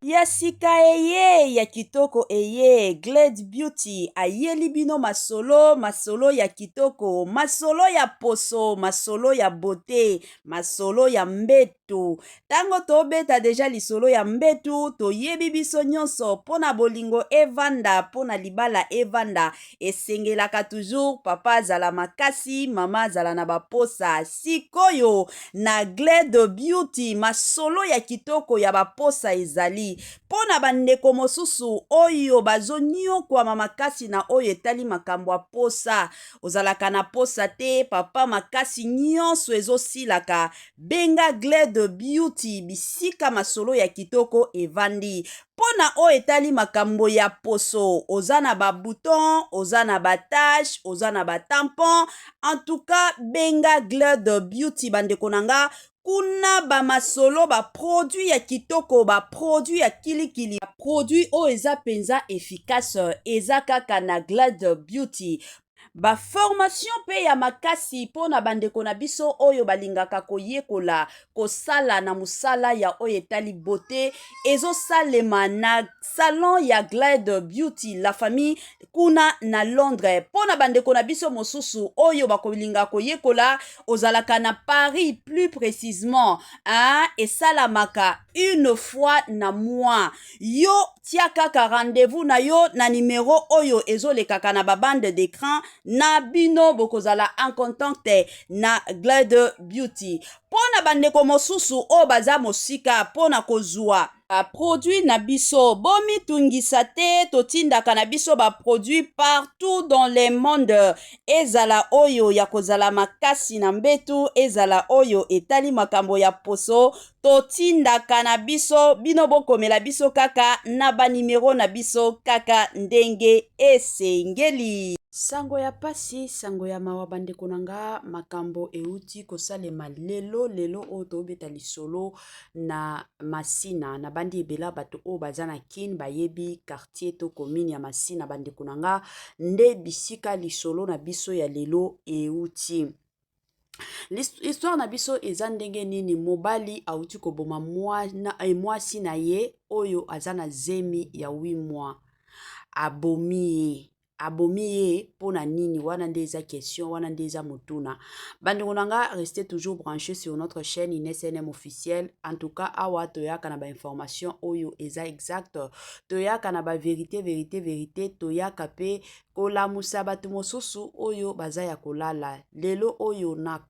Ya sika eye ya kitoko eye Glade Beauty ayeli bino masolo ya kitoko, masolo ya poso, masolo ya beauté, masolo ya mbetu. Tango tobeta deja lisolo ya mbetu toyebi biso nyonso pona bolingo evanda, pona libala evanda, esengelaka toujours papa azala makasi, mama azala na baposa. Sikoyo na Glade Beauty masolo ya kitoko ya baposa ezali pona bandeko mosusu oyo bazoniokwama makasi na oyo etali makambo ya posa. Ozalaka na posa te, papa makasi nyonso ezosilaka, benga Glade Beauty bisika masolo ya kitoko evandi. Pona oyo etali makambo ya poso, oza na babouton, oza na batache, oza na batampon, en tout cas benga Glade Beauty bandeko nanga. Kuna ba masolo ba produit ya kitoko, ba produit ya kilikili, ba produit o eza penza efficace, eza kaka na Glade Beauty. Ba formation pe ya makasi pona bandeko na biso oyo balingaka koyekola kosala na musala ya oyo etali beauté ezosalema na salon ya Glade Beauty la famille kuna na Londres. Pona bandeko na biso mosusu oyo bakolinga koyekola ozalaka na Paris plus précisément, esalamaka une fois na mois. Yo tia kaka rendez-vous na yo na numéro oyo ezolekaka na babande d'écran na bino bokozala en contact na Glade Beauty. Pona bandeko mosusu o baza mosika pona kozwa produit na biso bomi tungisa te, totindaka na biso ba produit partout dans le monde, ezala oyo ya kozala makasi na mbetu, ezala oyo etali makambo ya poso, totindaka na biso bino bokomela biso kaka na ba numero na biso kaka ndenge esengeli. Sango ya pasi, sango ya mawa bandeko nanga, makambo euti kosalema lelo oyo tobeta lisolo na Masina na bandi ebela bato oyo baza na kin bayebi quartier to commune ya Masina bandeko nanga, nde bisika lisolo na biso ya lelo euti. L'histoire na biso eza ndenge nini mobali auti koboma mwasi na ye oyo aza na zemi ya 8 mois. Abomi ye pona nini, wana nde eza question, wana nde eza motuna. Bandeko nanga, restez toujours branchés sur notre chaîne INSNM officielle. En tout cas, awa toyaka na ba information oyo eza exact, toyaka na ba vérité, toyaka pe kolamusa bato mosusu oyo baza ya kolala. Lelo oyo na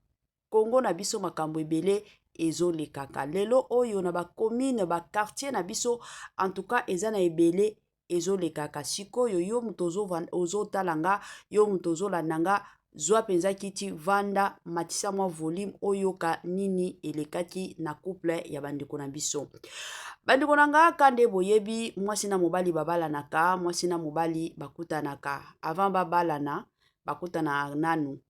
Congo na biso makambo ebele ezolekaka. Lelo oyo na ba commune, ba quartier na biso, en tout cas eza na ebele ezolekaka. Sikoyo yo muto ozotalanga, yo muto ozolandanga, zwa penza kiti vanda matisa mwa volume oyoka nini elekaki na couple ya bandeko na biso. Bandeko nanga kande boyebi mwasi na mobali babalanaka, mwasi na mobali bakutanaka. Avant babalana, bakutana nanu.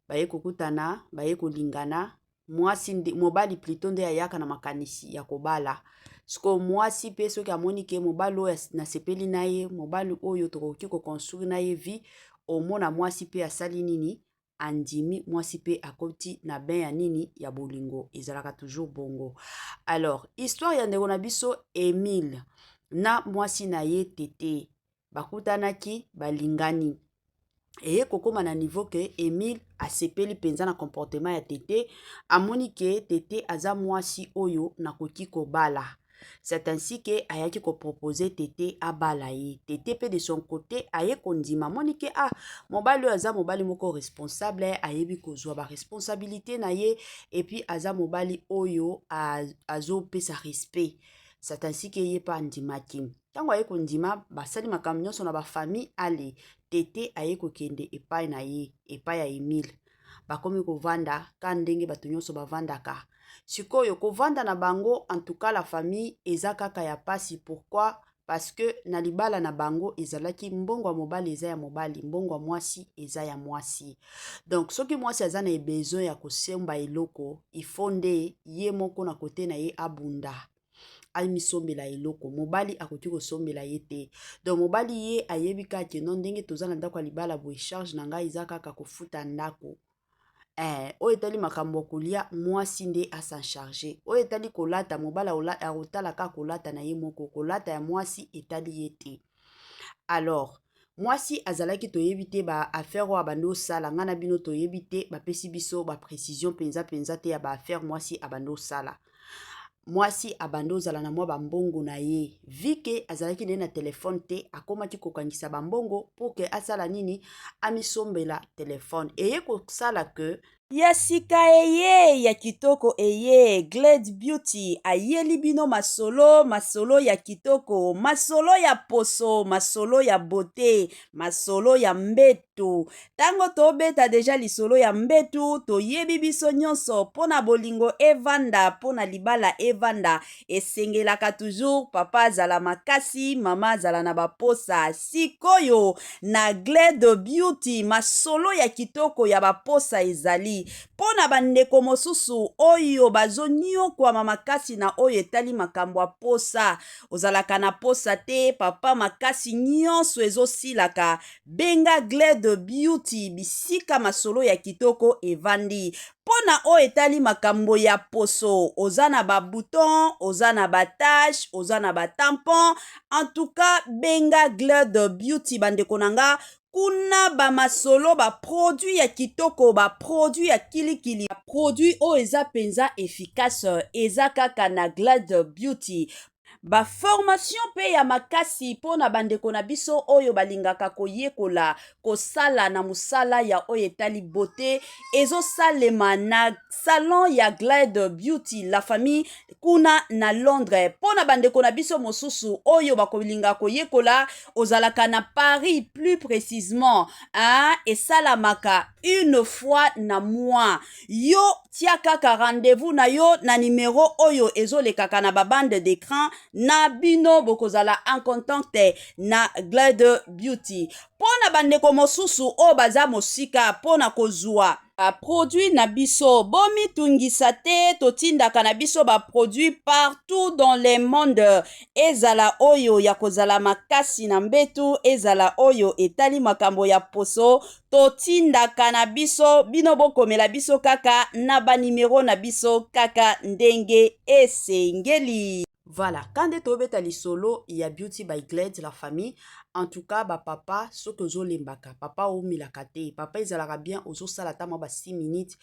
Baye kokutana, baye kolingana, mwasi mobali plutôt nde ayaka na makanisi ya kobala. Siko mwasi pe soki amoni ke mobali oyo na sepeli na ye, mobali oyo tokoki ko construire na ye vie, omona mwasi pe asali nini, andimi mwasi pe akoti na ben ya nini ya bolingo, ezalaka toujours bongo. Alors, histoire ya ndeko na biso Emile na mwasi na ye Tete, bakutanaki balingani. Eye kokoma na niveau ke Emile asepeli penza na comportement ya Tete, amoni ke Tete aza mwasi oyo nakoki kobala. C'est ainsi que ayaki ko proposer Tete abala ye. Tete pe de son côté aye kondima moni ke mobali oyo aza mobali moko responsable, ayebi kozwa ba responsabilité na ye, et puis aza mobali oyo azo pesa respect. C'est ainsi que ye pa andimaki. Tango aye kondima basali makambo nyonso na ba famille ale Tete aye kokende epai na ye, epai ya Emile. Bakomi kovanda ka ndenge bato nyonso bavandaka. Sikoyo kovanda na bango, en tout cas la famille eza kaka ya pasi. Pourquoi? Parce que na libala na bango ezalaki mbongo ya mobali eza ya mobali, mbongo ya mwasi eza ya mwasi. Donc soki mwasi aza na besoin ya kosemba eloko, ifonde ye moko na kote na ye abunda. Amisombela eloko, mobali akoki kosombela ye te. Donc mobali ye ayebi kaka non ndenge toza na ndako ya libala boye charge na ngai eza kaka kofuta ndako. oyo etali makambo kolia mwasi nde asan charge. Oyo etali kolata mobala otala ka kolata na ye moko, kolata ya mwasi etali ye te. Alors mwasi azalaki toyebi te ba affaire oyo abandi osala, nga na bino toyebi te bapesi biso ba précision penza te ya ba affaire mwasi abandi osala. Mwasi abandi ozala na mwa bambongo na ye, vike azalaki ne na telefone te, akomaki kokangisa bambongo pour que asala nini, amisombela telefone. Eye kosala que ya sika eye ya kitoko eye Glade Beauty ayeli bino masolo ya kitoko, masolo ya poso, masolo ya beauté, masolo ya mbetu. Tango tobeta deja lisolo ya mbetu, toyebi biso nyonso pona bolingo evanda, pona libala evanda, esengelaka toujours papa azala makasi, mama azala na baposa. Sikoyo na Glade Beauty masolo ya kitoko ya baposa ezali. Pona bandeko mosusu oyo bazoniokwama makasi na oyo etali makambo ya posa, ozalaka na posa te, papa makasi nyonso ezosilaka, benga Glade Beauty bisika masolo ya kitoko evandi. Pona oyo etali makambo ya poso, oza na ba bouton, oza na ba tache, oza na ba tampon, en tout cas benga Glade Beauty bandeko nanga. Kuna ba masolo ba produit ya kitoko, ba produit ya kilikili, ba produit o eza penza efficace, eza kaka na Glade Beauty. Ba formation pe ya makasi pona bandeko na biso oyo balingaka koyekola kosala na musala ya oyo etali beauté, ezo salema na salon ya Glade Beauty la famille kuna na Londres. Pona bandeko na biso mosusu oyo bakolinga koyekola ozalaka na Paris plus précisément, esalamaka une fois na mois. Yo tia kaka rendez-vous na yo na numéro oyo ezolekaka na babande d'écran na bino bokozala en contact na Glade Beauty. Pona bandeko mosusu o baza mosika pona kozwa produit na biso, bomi tungisa te, totindaka na biso ba produit partout dans le monde. Ezala oyo ya kozala makasi na mbetu, ezala oyo etali makambo ya poso, totindaka na biso, bino bokomela biso kaka na ba numero na biso kaka ndenge esengeli. Voilà, quand tu obeta lisolo, il y a Beauty by Glade, la famille. En tout cas, ba papa, ce que zo lembaka, papa o milakate, papa izalaka bien, ozo salata ma ba 6 minutes,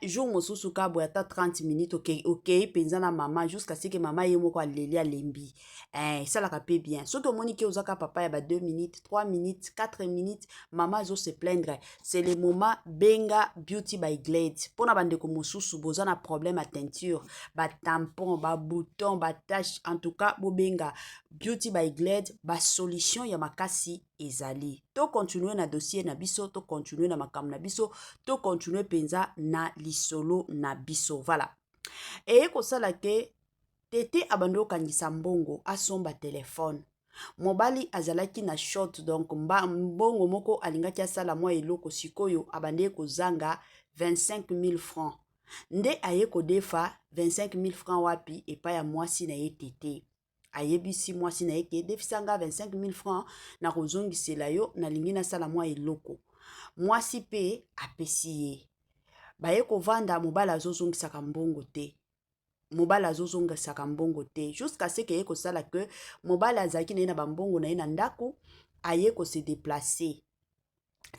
jour mosusu ka boyata 30 minutes, ok, penzana maman, jusqu'à ce que maman yemo kwa leli a lembi, salaka pe bien. Ce que monique ozaka papa ya ba 2 minutes, 3 minutes, 4 minutes, maman zo se plaindre. C'est le moment benga Beauty by Glade. Pona bandeko mosusu, bozana problème à teinture, ba tampon, ba bouton, ba tache, en tout cas, bobenga Beauty by Glade, ba solution ya makasi ezali. To continuer na dossier na biso, to continuer na makam na biso, to continuer penza na lisolo na biso. Voilà. Et kosala ke tete abando kangisa mbongo asomba telefone. Mobali azalaki na short, donc mbongo moko alingaki asala mwa eloko sikoyo abande kozanga 25 000 francs. Nde aye kodefa 25 000 francs wapi epa ya mwasi na ye tete. Ayebisi mwasi na ye ke defisanga 25 000 francs na kozongisela yo na lingi na sala mwa eloko. Mwasi pe apesi ye. Baye kovanda mobala azozongisaka mbongo te. Mobala azozongisaka mbongo te. Jusqu'à ce que ye kosala que mobala azaki na ye na bambongo na ye na ndako, aye ko se déplacer.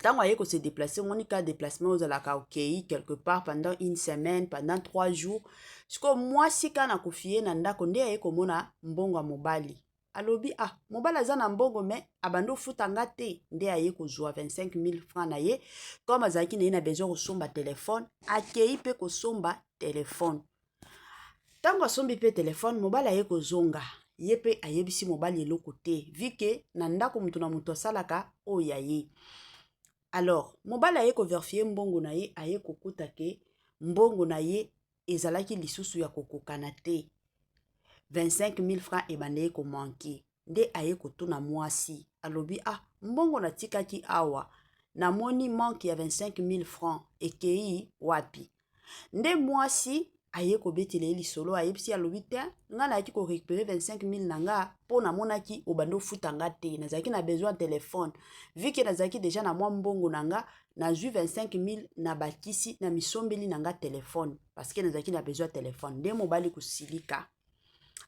Tant que se déplacer, mon déplacement aux alaka ok quelque part pendant une semaine, pendant 3 jours. Ce que moi si kana kofie nanda konde aye komona mbongo mobali. Alobi mobali azana mbongo mais abando futanga te nde aye kozwa 25 000 francs na ye comme azaki na besoin kosomba téléphone, akei pe kosomba téléphone. Tango asombi pe téléphone, mobali aye kozonga. Yepe ayebisi mobali eloko te, vike na ndako mutu na mutu asalaka oya ye. Alors, mobala aye ko verifie mbongo na ye, aye kokuta ke mbongo na ye ezalaki lisusu ya kokokana te. 25 000 francs ebande ko manki. Nde aye kotuna mwasi. Alobi mbongo na tikaki awa. Na moni manki ya 25 000 francs ekei wapi. Nde mwasi aye ko betele lisolo ayebisi alobi te nga na ki ko récupérer 25 000 nanga po na monaki obando futanga te nazaki na besoin téléphone vu que nazaki déjà na mwa mbongo nanga na ju 25 000 na bakisi na misombeli nanga téléphone parce que nazaki na besoin téléphone nde mobali kosilika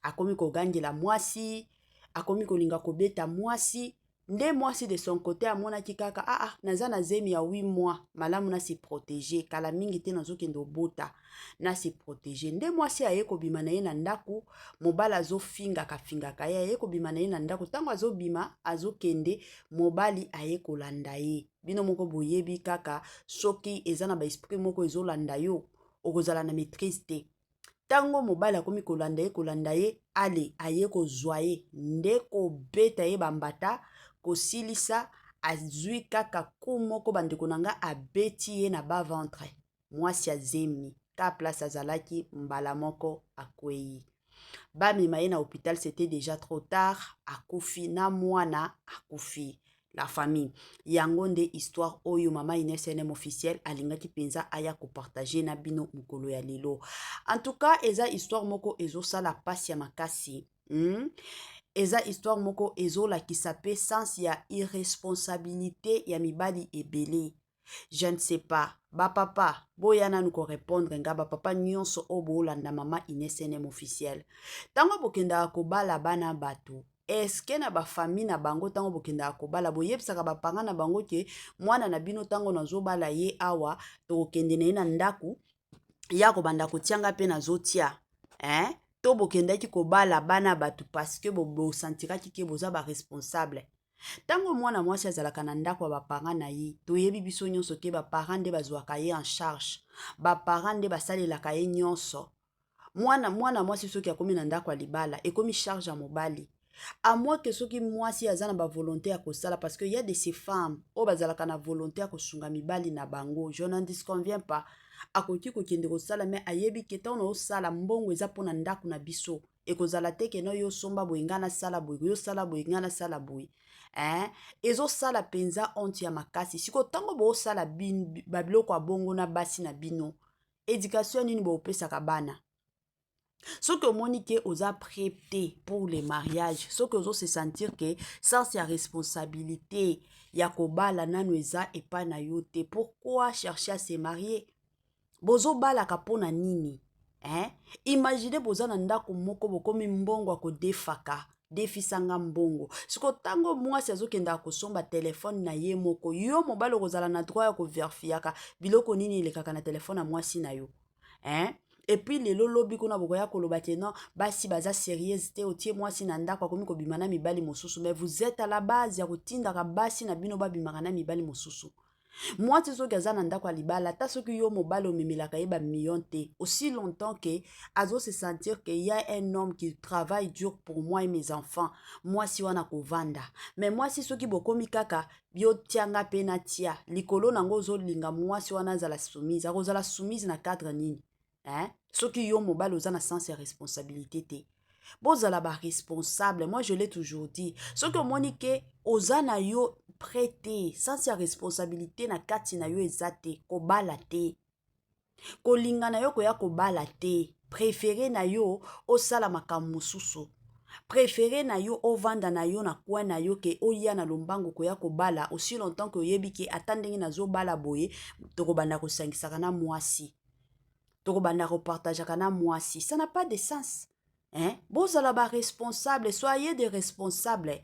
akomi kogangela mwasi akomi kolinga kobeta mwasi nde mwasi de son côté amonaki kaka naza na zemi ya 8 mois malamu na si protéger kala mingi te nazokende obota na si protéger nde mwasi aye kobima na ye na ndako mobali azofingaka ye aye kobima na ye na ndako ntango azobima azokende mobali aye kolanda ye bino moko boyebi kaka soki eza na baesprit moko ezolanda yo okozala na maîtrise te tango mobali akomi kolanda ye ale aye kozwa ye nde kobeta ye bambata kosilisa azwi kaka ku moko bandeko nanga abeti ye na ba ventre mwasi azemi ka place azalaki mbala moko akwei bamema ye na hôpital c'était déjà trop tard akufi na mwana akufi la famille yango nde histoire oyo mama Ines NM officiel alingaki penza aya kopartager na bino mokolo ya lelo en tout cas eza histoire moko ezosala pasi ya makasi eza histoire moko ezolakisa pe sens ya irresponsabilité ya mibali ebele je ne sais pas bapapa boya nanu korépondre nga bapapa nyonso oyo boolanda mama Ines NM officiel ntango bokendaka kobala bana bato eske na bafamille na bango ntango bokendaka kobala boyebisaka bapanga na bango ke mwana na bino ntango nazobala ye awa tokokende na ye na ndako ya kobanda kotianga mpe nazotia to bokendaki kobala bana bato parce que bosentiraki ke boza baresponsable ntango mwana mwasi azalaka na ndako ya bapara na ye toyebi biso nyonso ke bapara nde bazwaka ye en charge bapara nde basalelaka ye nyonso mwana mwasi soki akomi na ndako ya libala ekomi charge ya mobali à moins que soki mwasi aza na bavolonté ya kosala parce que y a de ces femmes oyo bazalaka na volonté ya kosunga mibali na bango je n'en disconviens pas akoki kokende kosala me ayebi ke ntango na osala mbongo eza mpona ndako na biso ekozala te ke no yo somba boye nga nasala boye yosala boye nga nasala boye ezosala mpenza honte ya makasi siko ntango boosala babiloko ya bongo na basi na bino éducation nini boopesaka bana soki omoni ke oza prêté pour le mariage soki se sentir que sans ya responsabilité ya kobala nanu eza epai na yo te pourquoi chercher à se marier bozobalaka mpona nini imagine boza na ndako moko bokomi mbongo akodefaka defisanga mbongo siko tango mwasi azokendaka kosomba telefone na ye moko yo mobali okozala na droit ya koverfiaka biloko nini elekaka na telefone ya mwasi na yo et puis lelo lobi kuna bokoya koloba ke non basi baza sérieuse te otie mwasi na ndako akomi kobima na mibali mosusu mais vous êtes à la base ya kotindaka basi na bino babimaka na mibali mosusu mwasi soki aza na ndako ya libala ata soki yo mobali omemelaka ye bamillion te aussi longtemps que azo se sentir que y a un homme qui travaille dur pour moi et mes enfants mwasi wana kovanda mais mwasi soki bokomi kaka biotianga mpe na tia likolo nango ozolinga mwasi wana azala soumise akozala soumise na cadre nini soki yo mobali oza na sens ya responsabilité te bozala ba responsable moi je l'ai toujours dit soki omoni ke oza na yo prêté sens ya responsabilité na kati na yo eza te kobala te kolinga na yo koya kobala te préféré na yo osala makambo mosusu préféré na yo ovanda na yo na coin na yo ke olia na lombango koya kobala aussi longtemps que oyebi ke ata ndenge nazobala boye tokobanda kosangisaka na mwasi tokobanda kopartageaka na mwasi ça n'a pas de sens bozala ba responsable soyez des responsables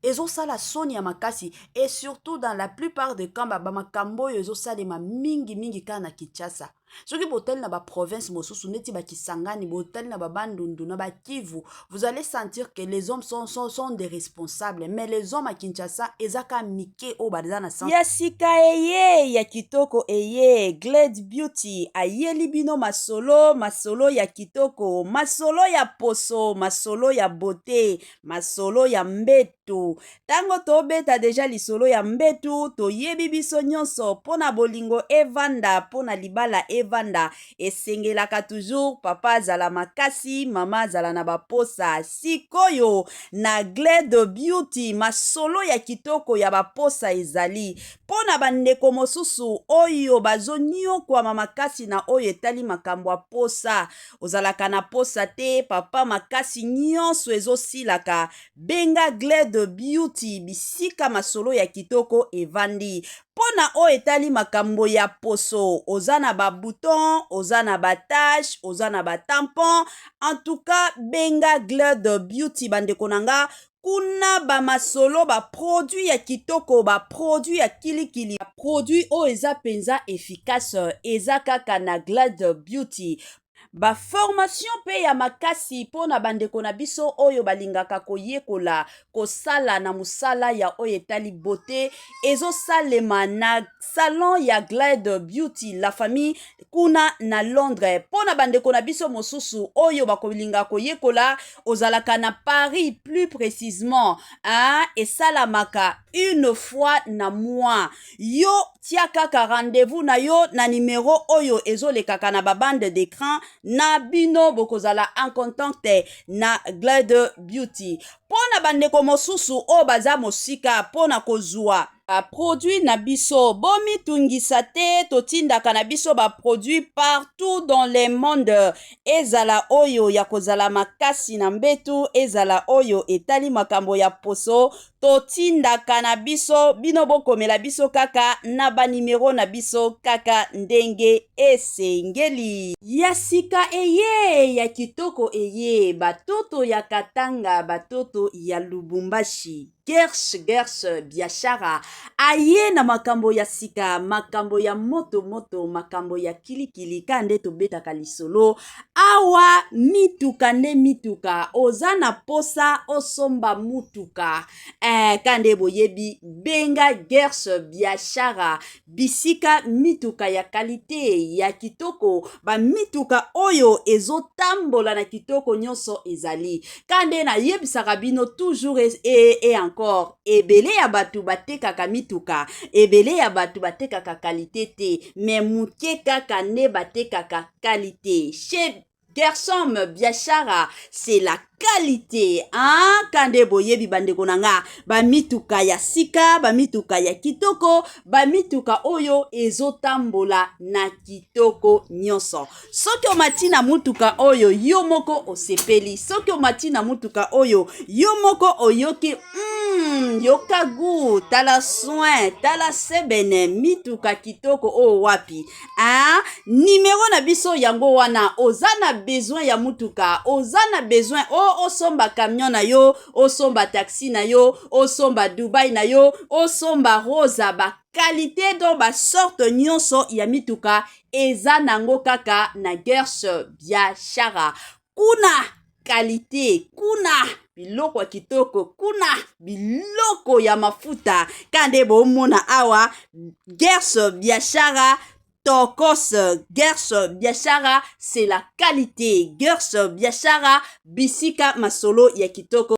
ezosala soni ya makasi et surtout dans la plupart des cas bamakambo oyo ezosalema mingi kaka na Kinshasa soki botali na baprovince mosusu neti bakisangani botali na babandundu na bakivu vous allez sentir que les hommes sont des responsables mais les hommes à Kinshasa ezaka mike oyo baza na sens ya sika eye ya kitoko eye Glade Beauty ayeli bino masolo ya kitoko masolo ya poso masolo ya beauté masolo ya mbetu tango tobeta deja lisolo ya mbetu toyebi biso nyonso pona bolingo evanda pona libala evanda evanda esengelaka toujours papa azala makasi mama azala na baposa sikoyo na Glade Beauty masolo ya kitoko ya baposa ezali pona bandeko mosusu oyo bazoniokwama makasi na oyo etali makambo ya posa ozalaka na posa te papa makasi nyonso ezosilaka benga Glade Beauty bisika masolo ya kitoko evandi pona oyo etali makambo ya poso oza na babouton oza na batache oza na batampon en tout cas benga Glade Beauty bandeko nanga kuna bamasolo baproduit ya kitoko baproduit ya kilikili baproduit oyo eza penza efficace eza kaka na Glade Beauty baformation mpe ya makasi mpona bandeko na biso oyo balingaka koyekola kosala na mosala ya oyo etali beauté ezosalema na salon ya Glade Beauty la famille kuna na Londres mpona bandeko na biso mosusu oyo bakolinga koyekola ozalaka na Paris plus précisément esalamaka une fois na mois yo tia kaka rendez-vous na yo na numéro oyo ezolekaka na babande d'écran na bino bokozala en contact na Glade Beauty pona bandeko mosusu o baza mosika pona kozwa produit na biso bomitungisa te totindaka na biso produit partout dans le monde ezala oyo ya kozala makasi na mbetu ezala oyo etali makambo ya poso totindaka na biso bino bokomela biso kaka na banimero na biso kaka ndenge esengeli ya sika eye ya kitoko eye batoto ya Katanga batoto ya Lubumbashi Gersh biashara aye na makambo ya sika makambo ya moto makambo ya kilikili kande tobetaka lisolo awa mituka nde mituka oza na posa osomba mutuka kande boyebi benga Gersh biashara bisika mituka ya kalite ya kitoko ba mituka oyo ezotambola na kitoko nyonso ezali kande na yebisaka bino toujours et encore ebele ya batu batekaka mituka ebele ya batu batekaka kalite te mais muke kaka ne batekaka kalite chez Gershom biashara c'est la qualité kande boyebi bandeko nanga bamituka ya sika bamituka ya kitoko bamituka oyo ezotambola na kitoko nyonso soki omati na mutuka oyo yo moko osepeli soki omati na mutuka oyo yo moko oyoki yoka gu tala soin tala sebene mituka kitoko o wapi numéro na biso yango wana oza na besoin ya mutuka oza na besoin osomba camion na yo osomba taxi na yo osomba Dubai na yo osomba rosa ba qualité do ba sorte nyonso ya mituka eza nango kaka na Gersh biashara kuna qualité kuna biloko ya kitoko kuna biloko ya mafuta kande bomona awa Gersh biashara Tokos Gersh biashara c'est la qualité Gersh biashara bisika masolo ya kitoko